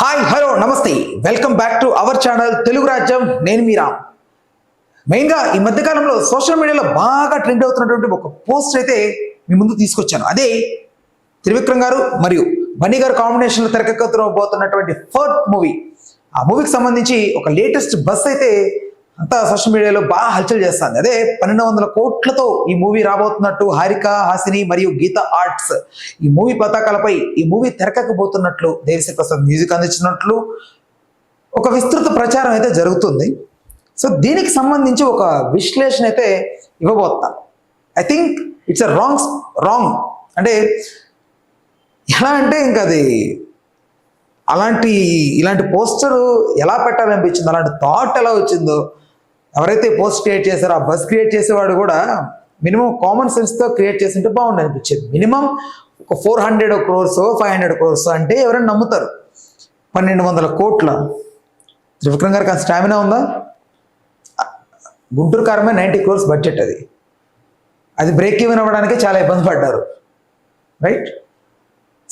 Hi hello నమస్తే welcome back to our channel Telugu Rajyam. నేను మీ రామ్. మెయిన్గా ఈ మధ్యకాలంలో సోషల్ మీడియాలో బాగా ట్రెండ్ అవుతున్నటువంటి ఒక పోస్ట్ అయితే మీ ముందు తీసుకొచ్చాను. అదే త్రివిక్రమ్ గారు మరియు బన్నీ గారు కాంబినేషన్లో తెరకెక్కబోతున్నటువంటి ఫోర్త్ మూవీ. ఆ మూవీకి సంబంధించి ఒక లేటెస్ట్ బస్ అయితే అంతా సోషల్ మీడియాలో బాగా హల్చల్ చేస్తుంది. అదే 1200 కోట్లతో ఈ మూవీ రాబోతున్నట్టు హారిక, హాసిని మరియు గీత ఆర్ట్స్ ఈ మూవీ పతాకాలపై ఈ మూవీ తెరకెక్కబోతున్నట్లు దేవిశ్రీ ప్రసాద్ మ్యూజిక్ అందించినట్లు ఒక విస్తృత ప్రచారం అయితే జరుగుతుంది. సో దీనికి సంబంధించి ఒక విశ్లేషణ అయితే ఇవ్వబోతున్నాను. I think it's a wrong అంటే ఎలా అంటే ఇంకా అది ఇలాంటి పోస్టర్ ఎలా పెట్టాలనిపించిందో, అలాంటి థాట్ ఎలా వచ్చిందో, ఎవరైతే పోస్ట్ క్రియేట్ చేశారో ఆ బస్ క్రియేట్ చేసేవాడు కూడా మినిమం కామన్ సెన్స్తో క్రియేట్ చేసింటే బాగుంది అనిపించింది. మినిమం ఒక 400 crores 500 crores అంటే ఎవరైనా నమ్ముతారు. 1200 కోట్ల త్రివిక్రమ్ గారికి అంత స్టామినా ఉందా? గుంటూరు కారమే 90 crores బడ్జెట్. అది బ్రేక్ ఈవెన్ అవ్వడానికి చాలా ఇబ్బంది పడ్డారు, రైట్?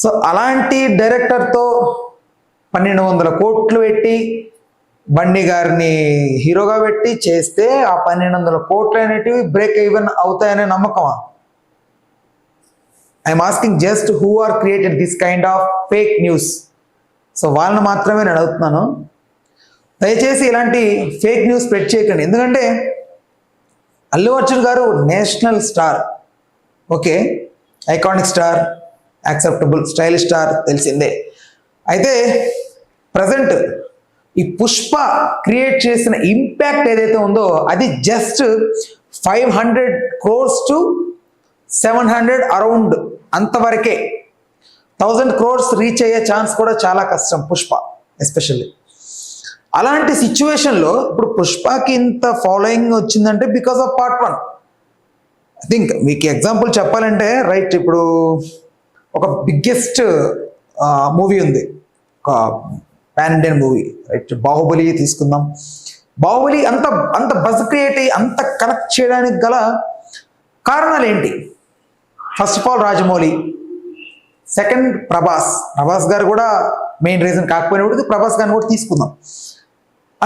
సో అలాంటి డైరెక్టర్తో 1200 కోట్లు పెట్టి బన్నీ గారిని హీరోగా పెట్టి చేస్తే ఆ 1200 కోట్లు అనేటివి బ్రేక్ ఈవెన్ అవుతాయనే నమ్మకమా? I'm asking just who are created this kind of fake news. So వాళ్ళని మాత్రమే నేను అడుగుతున్నాను, దయచేసి ఇలాంటి ఫేక్ న్యూస్ స్ప్రెడ్ చేయకండి. ఎందుకంటే అల్లు అర్జున్ గారు national star, okay, iconic star, acceptable stylish star తెలిసిందే. అయితే ప్రజెంట్ ఈ పుష్ప క్రియేట్ చేసిన ఇంపాక్ట్ ఏదైతే ఉందో అది జస్ట్ 500 crores to 700 అరౌండ్ అంతవరకే. 1000 crores రీచ్ అయ్యే ఛాన్స్ కూడా చాలా కష్టం పుష్ప ఎస్పెషల్లీ. అలాంటి సిచ్యువేషన్లో ఇప్పుడు పుష్పకి ఇంత ఫాలోయింగ్ వచ్చిందంటే because of part 1. I think మీకు ఎగ్జాంపుల్ చెప్పాలంటే, రైట్, ఇప్పుడు ఒక బిగ్గెస్ట్ మూవీ ఉంది, ఒక pan Indian movie, right, Baahubali తీసుకుందాం. బాహుబలి అంత బజ్ క్రియేట్ అయ్యి అంత కనెక్ట్ చేయడానికి గల కారణాలు ఏంటి? First of all Rajamouli, second Prabhas గారు కూడా మెయిన్ రీజన్ కాకపోయినప్పుడు ప్రభాస్ గారిని కూడా తీసుకుందాం.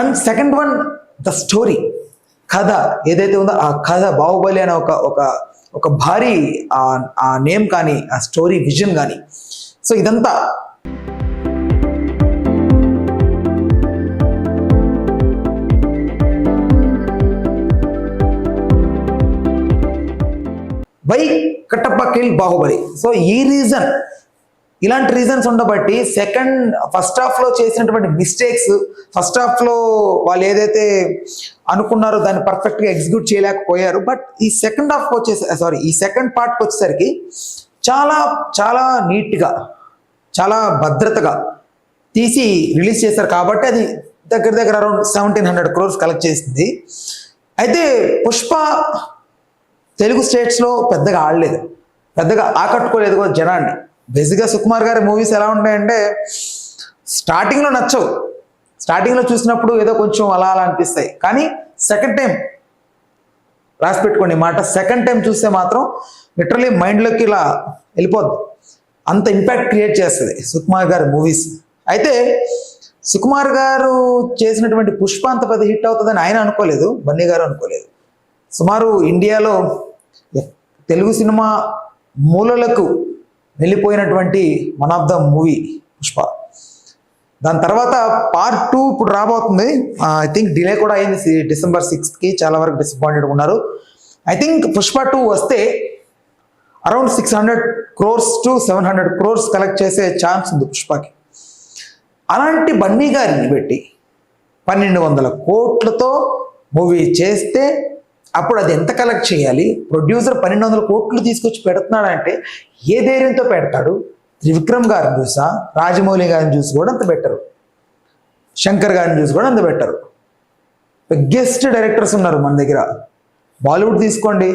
And second one the story, కథ ఏదైతే ఉందో ఆ కథ, బాహుబలి అనే ఒక భారీ ఆ నేమ్ కానీ ఆ స్టోరీ విజన్ కానీ, సో ఇదంతా why Kattappa kill Baahubali. So ఈ రీజన్, ఇలాంటి రీజన్స్ ఉండబట్టి ఫస్ట్ హాఫ్లో చేసినటువంటి మిస్టేక్స్, ఫస్ట్ హాఫ్లో వాళ్ళు ఏదైతే అనుకున్నారో దాన్ని పర్ఫెక్ట్గా ఎగ్జిక్యూట్ చేయలేకపోయారు. బట్ ఈ సెకండ్ పార్ట్కి వచ్చేసరికి చాలా చాలా నీట్గా, చాలా భద్రతగా తీసి రిలీజ్ చేశారు. కాబట్టి అది దగ్గర అరౌండ్ 1700 crores కలెక్ట్ చేసింది. అయితే పుష్ప తెలుగు స్టేట్స్లో పెద్దగా ఆడలేదు, పెద్దగా ఆకట్టుకోలేదు కూడా జనాన్ని. బేసిక్గా సుకుమార్ గారి మూవీస్ ఎలా ఉంటాయంటే స్టార్టింగ్లో నచ్చవు, స్టార్టింగ్లో చూసినప్పుడు ఏదో కొంచెం అలా అనిపిస్తాయి. కానీ సెకండ్ టైం రాసి పెట్టుకోండి మాట, సెకండ్ టైం చూస్తే మాత్రం లిటరలీ మైండ్లోకి ఇలా వెళ్ళిపోద్ది, అంత ఇంపాక్ట్ క్రియేట్ చేస్తుంది సుకుమార్ గారి మూవీస్. అయితే సుకుమార్ గారు చేసినటువంటి పుష్ప అంత పెద్ద హిట్ అవుతుందని ఆయన అనుకోలేదు, బన్నీ గారు అనుకోలేదు. సుమారు ఇండియాలో తెలుగు సినిమా మూలలకు వెళ్ళిపోయినటువంటి one of the movie Pushpa. దాని తర్వాత పార్ట్ 2 ఇప్పుడు రాబోతుంది. ఐ థింక్ డిలే కూడా అయింది, December 6th. చాలా వరకు డిసప్పాయింటెడ్ ఉన్నారు. ఐ థింక్ పుష్ప 2 వస్తే around 600 crores to 700 crores collect చేసే ఛాన్స్ ఉంది పుష్పకి. అలాంటి బన్నీ గారిని పెట్టి 1200 కోట్లతో మూవీ చేస్తే అప్పుడు అది ఎంత కలెక్ట్ చేయాలి? ప్రొడ్యూసర్ 1200 కోట్లు తీసుకొచ్చి పెడుతున్నాడంటే ఏ ధైర్యంతో పెడతాడు? త్రివిక్రమ్ గారిని చూసా, రాజమౌళి గారిని చూసి కూడా అంత బెటరు, శంకర్ గారిని చూసి కూడా అంత బెటరు. బిగ్గెస్ట్ డైరెక్టర్స్ ఉన్నారు మన దగ్గర. బాలీవుడ్ తీసుకోండి,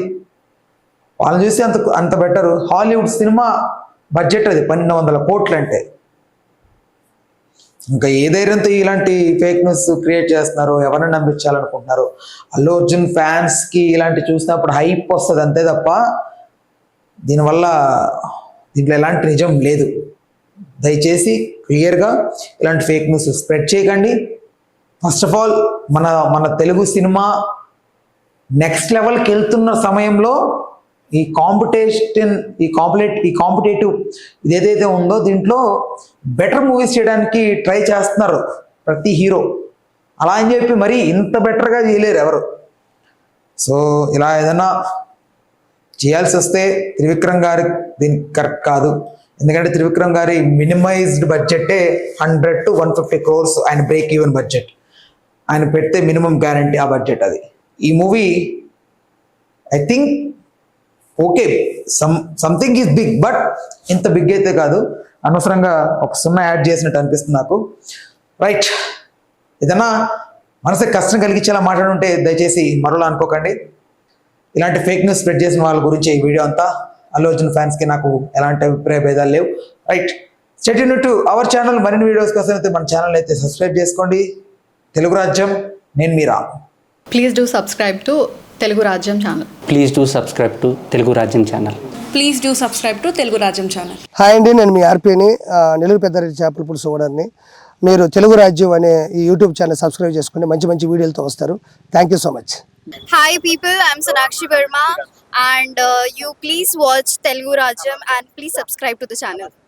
వాళ్ళని చూసి అంత బెటరు. హాలీవుడ్ సినిమా బడ్జెట్ అది 1200 కోట్లు అంటే. ఇంకా ఏ ధైర్యంతో ఇలాంటి ఫేక్ న్యూస్ క్రియేట్ చేస్తున్నారు, ఎవరిని నమ్మించాలనుకుంటున్నారు? అల్లు అర్జున్ ఫ్యాన్స్కి ఇలాంటి చూసినప్పుడు హైప్ వస్తుంది అంతే తప్ప దీంట్లో ఎలాంటి నిజం లేదు. దయచేసి క్లియర్గా ఇలాంటి ఫేక్ న్యూస్ స్ప్రెడ్ చేయకండి. ఫస్ట్ ఆఫ్ ఆల్ మన తెలుగు సినిమా నెక్స్ట్ లెవెల్కి వెళ్తున్న సమయంలో ఈ కాంపిటేటివ్ ఇదేదైతే ఉందో దీంట్లో బెటర్ మూవీస్ చేయడానికి ట్రై చేస్తున్నారు ప్రతి హీరో. అలా అని చెప్పి మరీ ఇంత బెటర్గా చేయలేరు ఎవరు. సో ఇలా ఏదైనా చేయాల్సి వస్తే త్రివిక్రమ్ గారి దీనికి కరెక్ట్ కాదు. ఎందుకంటే త్రివిక్రమ్ గారి మినిమైజ్డ్ బడ్జెటే 100 to 150 crores ఆయన బ్రేక్ ఈవెన్ బడ్జెట్. ఆయన పెడితే మినిమం గ్యారంటీ ఆ బడ్జెట్ అది. ఈ movie I think okay something is big, but ఇంత బిగ్ అయితే కాదు. అనవసరంగా ఒక 0 యాడ్ చేసినట్టు అనిపిస్తుంది నాకు. రైట్, ఏదైనా మనసుకి కష్టం కలిగించేలా మాట్లాడుంటే దయచేసి మరోలా అనుకోకండి. ఇలాంటి ఫేక్ న్యూస్ స్ప్రెడ్ చేసిన వాళ్ళ గురించి ఈ వీడియో అంతా. అల్లు అర్జున్ ఫ్యాన్స్కి నాకు ఎలాంటి అభిప్రాయ భేదాలు లేవు. Right, stay tune to our channel. మరిన్ని వీడియోస్ కోసం అయితే మన ఛానల్ అయితే సబ్స్క్రైబ్ చేసుకోండి. తెలుగు రాజ్యం, నేను మీ Ram. Please do subscribe to Telugu Rajyam channel. Please do subscribe to Telugu Rajyam channel. Please do subscribe to Telugu Rajyam channel. Hi అండి, నేను మీ ఆర్పీని, నెల్లూరు పెద్దారెడ్డి చేపల పులుసు ఓనర్ని. మీరు తెలుగు రాజ్యం అనే ఈ యూట్యూబ్ ఛానల్ సబ్స్క్రైబ్ చేసుకుని మంచి మంచి వీడియోలతో వస్తారు. Thank you so much. Hi people, I'm Sonakshi Verma and you please watch Telugu Rajyam and please subscribe to the channel.